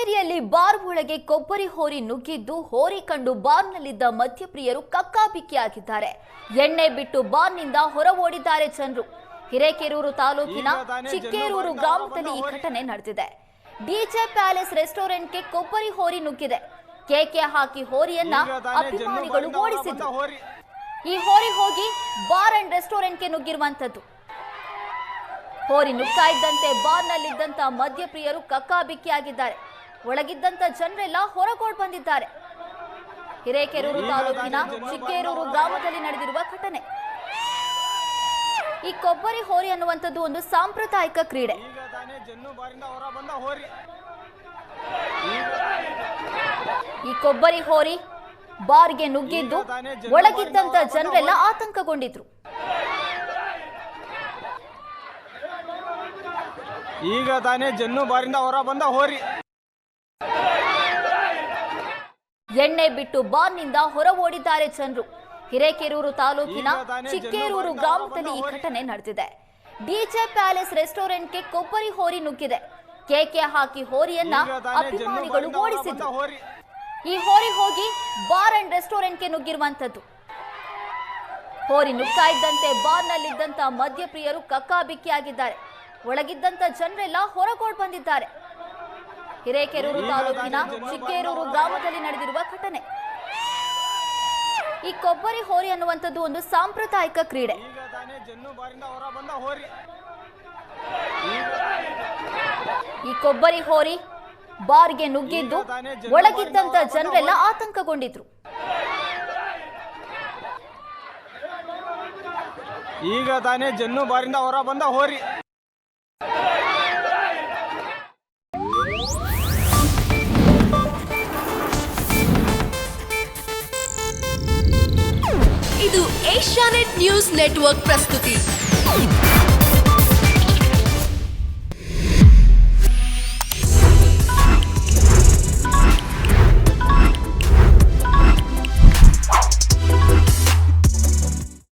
ಹಾವೇರಿಯಲ್ಲಿ ಬಾರ್ ಒಳಗೆ ಕೊಬ್ಬರಿ ಹೋರಿ ನುಗ್ಗಿದ್ದು ಹೋರಿ ಕಂಡು ಬಾರ್ನಲ್ಲಿದ್ದ ಮದ್ಯಪ್ರಿಯರು ಕಕ್ಕಾಬಿಕ್ಕಿಯಾಗಿದ್ದಾರೆ. ಎಣ್ಣೆ ಬಿಟ್ಟು ಬಾರ್ನಿಂದ ಹೊರ ಓಡಿದ್ದಾರೆ ಜನರು. ಹಿರೇಕೆರೂರು ತಾಲೂಕಿನ ಚಿಕ್ಕೇರೂರು ಗ್ರಾಮದಲ್ಲಿ ಈ ಘಟನೆ ನಡೆದಿದೆ. ಡಿಜೆ ಪ್ಯಾಲೇಸ್ ರೆಸ್ಟೋರೆಂಟ್ಗೆ ಕೊಬ್ಬರಿ ಹೋರಿ ನುಗ್ಗಿದೆ. ಕೇಕೆ ಹಾಕಿ ಹೋರಿಯನ್ನ ಅಭಿಮಾನಿಗಳು ಓಡಿಸಿದ್ರು. ಈ ಹೋರಿ ಹೋಗಿ ಬಾರ್ ಅಂಡ್ ರೆಸ್ಟೋರೆಂಟ್ಗೆ ನುಗ್ಗಿರುವಂತದ್ದು. ಹೋರಿ ನುಗ್ತಾ ಇದ್ದಂತೆ ಬಾರ್ನಲ್ಲಿದ್ದಂತ ಮದ್ಯಪ್ರಿಯರು ಕಕ್ಕಾಬಿಕ್ಕಿಯಾಗಿದ್ದಾರೆ. ಒಳಗಿದ್ದಂತ ಜನರೆಲ್ಲ ಹೊರಗೋಡ್ ಬಂದಿದ್ದಾರೆ. ಹಿರೇಕೆರೂರು ತಾಲೂಕಿನ ಚಿಕ್ಕೇರೂರು ಗ್ರಾಮದಲ್ಲಿ ನಡೆದಿರುವ ಘಟನೆ. ಈ ಕೊಬ್ಬರಿ ಹೋರಿ ಅನ್ನುವಂಥದ್ದು ಒಂದು ಸಾಂಪ್ರದಾಯಿಕ ಕ್ರೀಡೆ. ಈ ಕೊಬ್ಬರಿ ಹೋರಿ ಬಾರ್ಗೆ ನುಗ್ಗಿದ್ದು ಒಳಗಿದ್ದಂತ ಜನರೆಲ್ಲ ಆತಂಕಗೊಂಡಿದ್ರು. ಈಗ ತಾನೇ ಜನ್ನು ಬಾರಿಂದ ಹೊರ ಬಂದ ಹೋರಿ. ಎಣ್ಣೆ ಬಿಟ್ಟು ಬಾರ್ನಿಂದ ಹೊರ ಓಡಿದ್ದಾರೆ ಜನರು. ಹಿರೇಕೆರೂರು ತಾಲೂಕಿನ ಚಿಕ್ಕೇರೂರು ಗ್ರಾಮದಲ್ಲಿ ಈ ಘಟನೆ ನಡೆದಿದೆ. ಡಿಜೆ ಪ್ಯಾಲೇಸ್ ರೆಸ್ಟೋರೆಂಟ್ಗೆ ಕೊಬ್ಬರಿ ಹೋರಿ ನುಗ್ಗಿದೆ. ಕೇಕೆ ಹಾಕಿ ಹೋರಿಯನ್ನ ಅಭಿಮಾನಿಗಳು ಓಡಿಸಿದ್ರು. ಈ ಹೋರಿ ಹೋಗಿ ಬಾರ್ ಅಂಡ್ ರೆಸ್ಟೋರೆಂಟ್ಗೆ ನುಗ್ಗಿರುವಂತದ್ದು. ಹೋರಿ ನುಗ್ತಾ ಇದ್ದಂತೆ ಬಾರ್ನಲ್ಲಿದ್ದಂತ ಮದ್ಯಪ್ರಿಯರು ಕಕ್ಕಾಬಿಕ್ಕಿಯಾಗಿದ್ದಾರೆ. ಒಳಗಿದ್ದಂತ ಜನರೆಲ್ಲ ಹೊರಗೋಡ್ ಬಂದಿದ್ದಾರೆ. ಹಿರೇಕೆರೂರು ತಾಲೂಕಿನ ಚಿಕ್ಕೇರೂರು ಗ್ರಾಮದಲ್ಲಿ ನಡೆದಿರುವ ಘಟನೆ. ಈ ಕೊಬ್ಬರಿ ಹೋರಿ ಅನ್ನುವಂಥದ್ದು ಒಂದು ಸಾಂಪ್ರದಾಯಿಕ ಕ್ರೀಡೆ. ಈ ಕೊಬ್ಬರಿ ಹೋರಿ ಬಾರ್ಗೆ ನುಗ್ಗಿದ್ದು ಒಳಗಿದ್ದಂತ ಜನರೆಲ್ಲ ಆತಂಕಗೊಂಡಿದ್ರು. ಈಗ ತಾನೇ ಜನ್ನು ಬಾರಿಂದ ಹೊರ ಬಂದ ಹೋರಿ. ಇದು ಏಷ್ಯಾನೆಟ್ ನ್ಯೂಸ್ ನೆಟ್ವರ್ಕ್ ಪ್ರಸ್ತುತಿ.